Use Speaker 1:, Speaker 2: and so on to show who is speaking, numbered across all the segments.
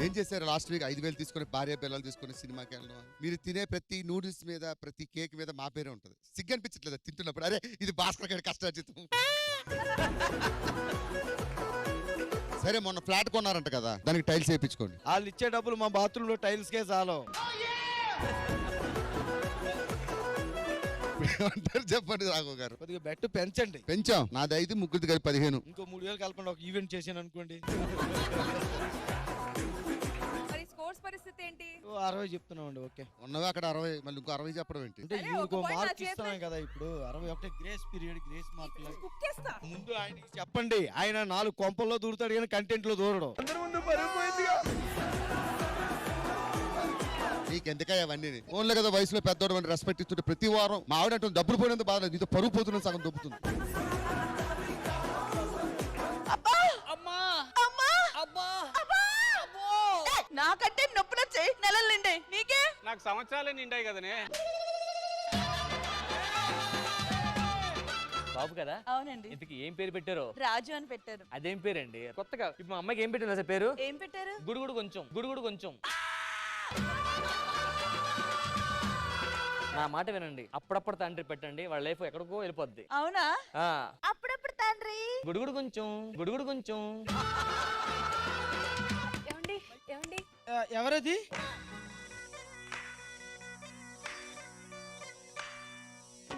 Speaker 1: ఏం చేశారు last week 5,000 తీసుకుని భార్య పిల్లలు తీసుకుని సినిమాకి వెళ్ళడం? మీరు తినే ప్రతి నూడిల్స్ మీద ప్రతి కేక్ మీద మా పేరే ఉంటది. సిగ్గు అనిపించట్లేదు తింటున్నప్పుడు? అరే ఇది భాస్కర్ గారి కష్టార్జితం. సరే మొన్న ఫ్లాట్ కొన్నారంట కదా, దానికి టైల్స్ వేయించుకోండి.
Speaker 2: వాళ్ళు ఇచ్చే డబ్బులు మా బాత్రూమ్ లో టైల్స్ కే చాలు.
Speaker 1: చెప్పండి రాఘవ గారు.
Speaker 2: కొద్దిగా బెట్ పెంచండి.
Speaker 1: పెంచాం. నాది 5, ముగ్గురిది కలిపి 15.
Speaker 2: ఇంకో 3,000 కలపండి. ఒక ఈవెంట్ చేశాను అనుకోండి.
Speaker 3: స్కోర్స్ పరిస్థితి ఏంటి?
Speaker 2: 60 చెప్తున్నామండి. ఓకే
Speaker 1: ఉన్నవే అక్కడ 60, మళ్ళీ ఇంకో 60 చెప్పడం ఏంటి?
Speaker 2: అంటే ఇంకో మార్క్ ఇస్తున్నాం కదా ఇప్పుడు. 61 గ్రేస్ పీరియడ్, గ్రేస్ మార్క్. ముందు ఆయనకి చెప్పండి. ఆయన 4 కొంపల్లో దూరుతాడు కానీ కంటెంట్ లో దూరడం. అందరి ముందు పరిపోయిందిగా.
Speaker 1: నీకెందుకా అవన్నీ? ఫోన్లో కదా వయసులో పెద్దోడు అని రెస్పెక్ట్ ఇస్తుంటే ప్రతి వారం మా ఆవిడ అంటే డబ్బులు పోయినంత బాధ, నీతో పరుగు పోతున్న సగం దొబ్బుతుంది.
Speaker 3: నాకంటే నొప్పి వచ్చాయి. నెలలు నిండాయి, నీకే?
Speaker 4: నాకు సంవత్సరాలే నిండాయి కదనే.
Speaker 5: బాబు కదా?
Speaker 3: అవునండి.
Speaker 5: ఇంతకి ఏం పేరు పెట్టారో?
Speaker 3: రాజు అని పెట్టారు.
Speaker 5: అదేం పేరండి కొత్తగా? ఇప్పుడు మా అమ్మాయికి ఏం పెట్టారు అసలు పేరు?
Speaker 3: ఏం పెట్టారు?
Speaker 5: గుడుగుడు కొంచెం, గుడుగుడు కొంచెం. నా మాట వినండి, అప్పుడప్పుడు తండ్రి పెట్టండి, వాళ్ళ లైఫ్ ఎక్కడికో వెళ్ళిపోద్ది.
Speaker 3: అవునా? అప్పుడప్పుడు తండ్రి.
Speaker 5: గుడుగుడు కొంచెం, గుడుగుడు కొంచెం.
Speaker 3: ఏమండి ఏమండి?
Speaker 2: ఎవరది?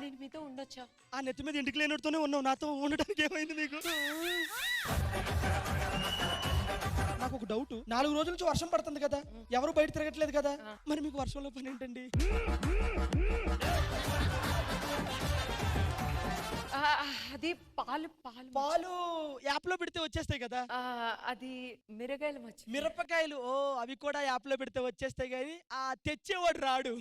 Speaker 3: నేను మీతో ఉండొచ్చా?
Speaker 2: ఆ నెత్తి మీద ఇంటికి లేనట్టుతోనే ఉన్నావు. నాతో ఉండడానికి ఏమైంది మీకు? నాకు ఒక డౌట్. 4 రోజుల నుంచి వర్షం పడుతుంది కదా, ఎవరు బయట తిరగట్లేదు కదా, మరి మీకు వర్షంలో పని ఏంటండి?
Speaker 3: అది పాలు పాలు
Speaker 2: పాలు యాప్ లో పెడితే వచ్చేస్తాయి కదా.
Speaker 3: అది మిరగాయలు మచ్చి.
Speaker 2: మిరపకాయలు, ఓ అవి కూడా యాప్ లో పెడితే వచ్చేస్తాయి కానీ ఆ తెచ్చేవాడు రాడు.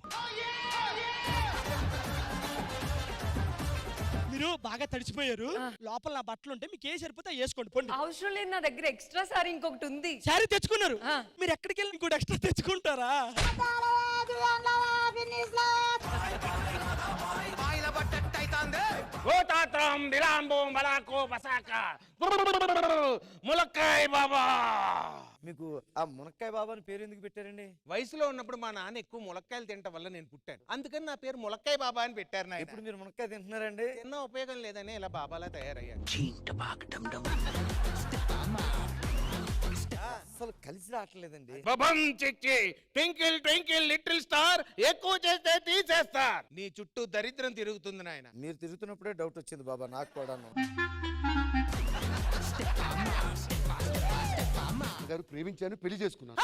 Speaker 2: మీరు బాగా తడిచిపోయారు. లోపల నా బట్టలు ఉంటే మీకు ఏ సరిపోతే వేసుకోండి పోండి.
Speaker 3: అవసరం లేదు, నా దగ్గర ఎక్స్ట్రా సారీ ఇంకొకటి ఉంది.
Speaker 2: సారీ తెచ్చుకున్నారు. మీరు ఎక్కడికి వెళ్ళి ఇంకోటి ఎక్స్ట్రా తెచ్చుకుంటారా?
Speaker 4: ములక్కాయ బాబా.
Speaker 2: మీకు ఆ మునక్కాయ బాబా అని పేరు ఎందుకు పెట్టారండి?
Speaker 4: వయసులో ఉన్నప్పుడు మా నాన్న ఎక్కువ ములక్కాయలు తినటం వల్ల నేను పుట్టాను. అందుకని నా పేరు ములక్కాయ బాబా అని పెట్టారు. నా
Speaker 2: ఇప్పుడు మీరు మునక్కాయ తింటున్నారండి.
Speaker 4: ఎన్నో ఉపయోగం లేదని ఇలా బాబాలా తయారయ్యాను.
Speaker 2: అసలు కలిసి రావట్లేదండి.
Speaker 4: బబం చిచ్చి ట్వింకిల్ ట్వింకిల్ లిటిల్ స్టార్, ఎక్కువ చేస్తే తీసేస్తారు. నీ చుట్టూ దరిద్రం తిరుగుతుంది నాయన.
Speaker 2: మీరు తిరుగుతున్నప్పుడే డౌట్ వచ్చింది బాబా నాకు కూడాను.
Speaker 1: గారు ప్రేమించాను, పెళ్లి చేసుకున్నాను.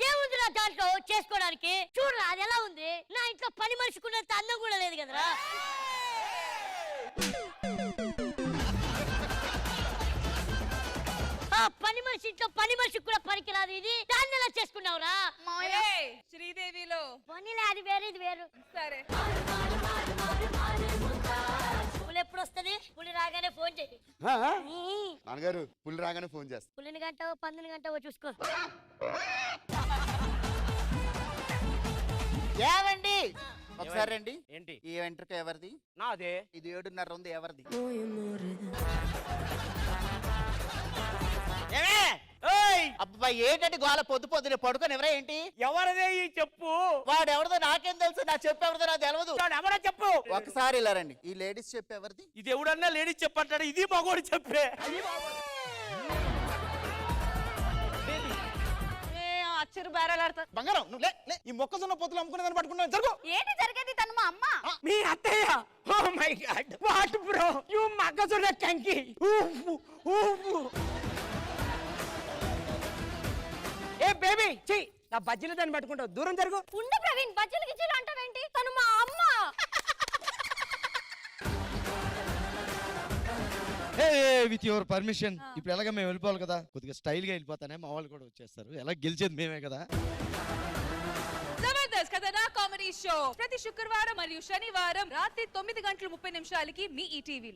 Speaker 6: ఏముంది నా దాంట్లో చేసుకోవడానికి? చూడరా అది ఎలా ఉంది. నా ఇంట్లో పని మనిషికున్నంత అందం కూడా లేదు కదరా. పని మనిషి ఇంట్లో పని మనిషికి కూడా పనికిరాదు. ఇది దాన్ని ఎలా చేసుకున్నావురా?
Speaker 3: శ్రీదేవిలో
Speaker 6: పనిలే, అది వేరు ఇది వేరు.
Speaker 3: సరే,
Speaker 6: పులి ఎప్పుడు వస్తుంది? పులి రాగానే ఫోన్ చేయి.
Speaker 1: నాన్నగారు పుల్లి రాగానే ఫోన్ చేస్తా.
Speaker 6: పులిని గంటవో పందిని గంటవో చూసుకో.
Speaker 7: ఏవండి ఒకసారి రండి.
Speaker 5: ఏంటి?
Speaker 7: ఈ వెంట్రుక ఎవరిది?
Speaker 5: నాదే.
Speaker 7: ఇది 7:30 ఉంది, ఎవరిది? అబ్బాయి ఏంటంటే గోల పొద్దు పొద్దునే పడుకొని ఎవరా ఏంటి?
Speaker 5: ఎవరిదే ఈ చెప్పు?
Speaker 7: వాడు ఎవరిదో నాకేం తెలుసు, నా చెప్పు ఎవరిదో నాకు తెలియదు.
Speaker 5: ఎవరో చెప్పు.
Speaker 7: ఒకసారి ఇలా రండి. ఈ లేడీస్ చెప్పు ఎవరిది?
Speaker 5: ఇది ఎవడన్నా లేడీస్ చెప్పంటాడు, ఇది మగోడు చెప్పే.
Speaker 3: అచ్చరు బేరాలాడతా.
Speaker 7: బంగారం నువ్వు లే. ఈ మొక్కజొన్న పొత్తులు అమ్ముకునేదాన్ని పట్టుకున్నాను. జరుగు.
Speaker 3: ఏంటి జరిగేది? తను మా అమ్మ.
Speaker 5: మీ అత్తయ్య? Oh my god, what bro, you మగజొన్న కంకి. ఏ బేబీ, ఛీ, నా బజ్జీలు దాన్ని పట్టుకుంటావు. దూరం జరుగు.
Speaker 6: ఉండు ప్రవీణ్, బజ్జీలు గిజ్జీలు అంటావేంటి? తను మా అమ్మ.
Speaker 2: With your permission. ఇప్పుడు ఎలాగ మేము వెళ్ళిపోవాలి కదా, కొద్దిగా స్టైల్ గా వెళ్ళిపోతానే మా వాళ్ళు కూడా వచ్చేస్తారు. ఎలా గెలిచేది మేమే కదా.
Speaker 3: జబర్దస్త్ కథనా కామెడీ షో ప్రతి శుక్రవారం మరియు శనివారం రాత్రి 9:30 మీ ఈటీవీలో.